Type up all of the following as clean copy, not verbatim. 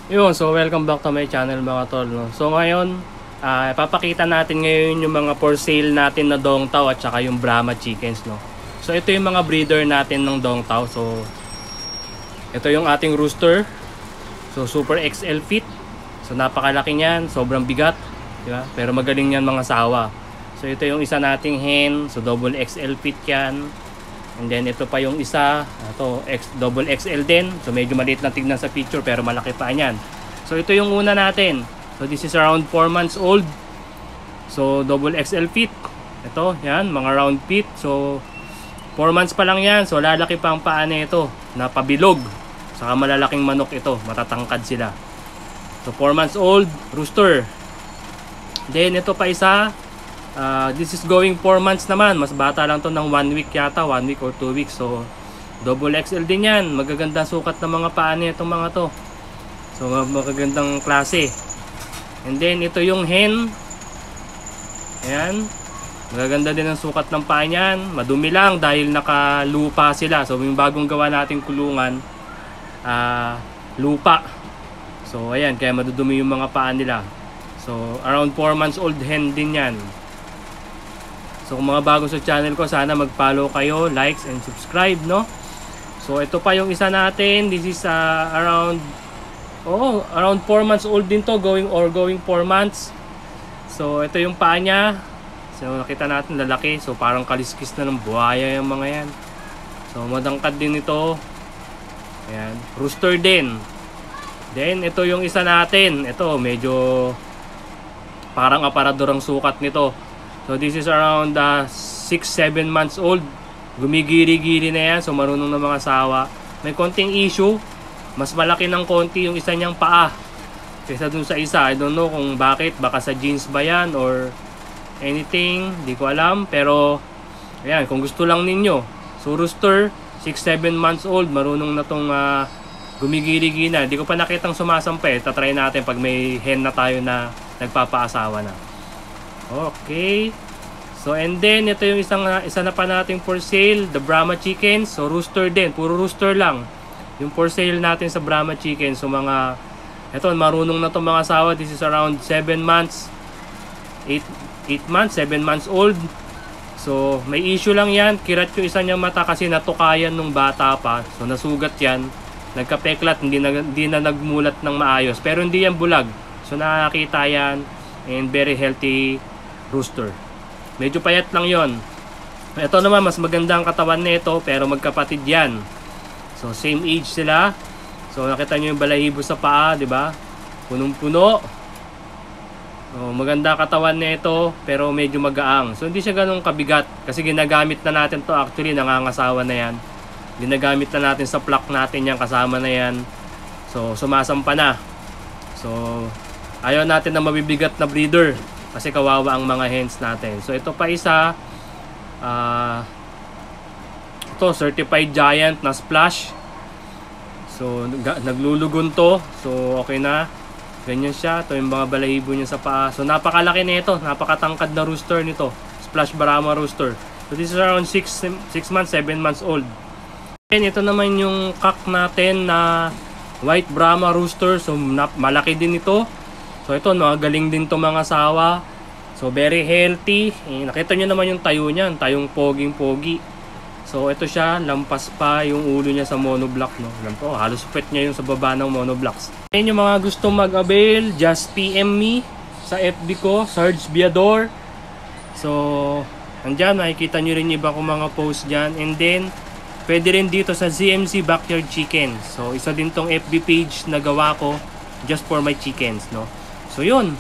Yun, so welcome back to my channel mga tol, no? So ngayon, ipapakita natin ngayon yung mga for sale natin na Dong Tao at saka yung Brahma chickens, no? So ito yung mga breeder natin ng Dong Tao. So ito yung ating rooster. So super XL fit. So napakalaki niyan, sobrang bigat, di ba? Pero magaling yan mga sawa. So ito yung isa nating hen, so double XL fit yan. And then ito pa yung isa, ito double XL din. So medyo maliit na tignan sa picture pero malaki pa yan. So ito yung una natin. So this is around 4 months old. So double XL fit. Ito, yan, mga round feet. So 4 months pa lang yan. So lalaki pa ang paa nito, napabilog. Saka malalaking manok ito, matatangkad sila. So 4 months old, rooster. Then ito pa isa. This is going 4 months naman. Mas bata lang to ng 1 week yata, 1 week or 2 weeks. So double XL din yan. Magaganda sukat ng mga paa nitong mga to. So magagandang klase. And then ito yung hen. Ayan. Magaganda din ang sukat ng paa niyan. Madumi lang dahil nakalupa sila. So yung bagong gawa nating kulungan, lupa. So ayan, kaya madudumi yung mga paa nila. So around 4 months old hen din yan. So kung mga bago sa channel ko, sana mag-follow kayo, likes and subscribe, no? So ito pa yung isa natin. This is around 4 months old din to, going 4 months. So ito yung paa niya. So nakita natin lalaki. So parang kaliskis na ng buhaya yung mga yan. So madangkad din ito. Ayan, rooster din. Then ito yung isa natin. Ito medyo parang aparador ang sukat nito. So this is around 6-7 months old. Gumigiri-giri na yan. So marunong na mga sawa. May konting issue. Mas malaki ng konti yung isa niyang paa kaysa dun sa isa. I don't know kung bakit. Baka sa genes ba yan or anything. Di ko alam. Pero ayan, kung gusto lang ninyo. So rooster, 6-7 months old. Marunong na tong gumigiri-giri na. Di ko pa nakitang sumasampay. Tatry natin pag may hen na tayo na nagpapaasawa na. Okay. So and then ito yung isa na pa nating for sale, the Brahma chickens. So rooster din, puro rooster lang. Yung for sale natin sa Brahma chickens. So mga ito marunong na tong mga asawa. This is around 7 months. 8 months, 7 months old. So may issue lang yan. Kirat yung isa niyang mata kasi natukayan nung bata pa. So nasugat yan. Nagkapeklat, hindi na nagmulat ng maayos. Pero hindi yan bulag. So nakakita yan. And very healthy rooster. Medyo payat lang yon. Ito naman mas maganda ang katawan nito pero magkapatid yan. So same age sila. So nakita nyo yung balahibo sa paa, di ba? Punong-puno. So, maganda katawan nito pero medyo magaang. So hindi siya ganun kabigat kasi ginagamit na natin to, actually nangangasawa na yan. Ginagamit na natin sa flock natin yan, kasama na yan. So sumasampa na. So ayaw natin na mabibigat na breeder kasi kawawa ang mga hens natin. So ito pa isa, ito certified giant na splash. So naglulugon to. So okay na. Ganyan siya. Ito yung mga balahibo niya sa paa. So napakalaki nito, napakatangkad na rooster nito. Splash Brahma rooster. So this is around 6 months, 7 months old. And ito naman yung cock natin na white Brahma rooster. So malaki din ito. So ito, galing din to mga sawa. So very healthy. Nakita nyo naman yung tayo niyan, tayong poging-pogi. So ito siya, lampas pa yung ulo niya sa monoblock, no. Alam po, halos pet niya yung sa baba ng monoblocks. Ayun yung mga gusto mag-avail, just PM me sa FB ko, Sarge Biador. So andyan, nakikita nyo rin iba ko mga post dyan. And then pwede rin dito sa ZMC Backyard Chicken. So isa din tong FB page na gawa ko just for my chickens, no. So yun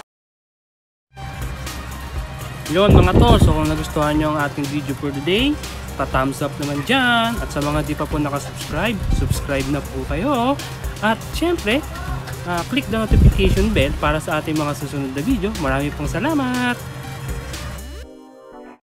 mga to. So kung nagustuhan nyo ang ating video for today, pa-thumbs up naman dyan. At sa mga di pa po nakasubscribe, subscribe na po kayo. At syempre, click the notification bell para sa ating mga susunod na video. Marami pong salamat!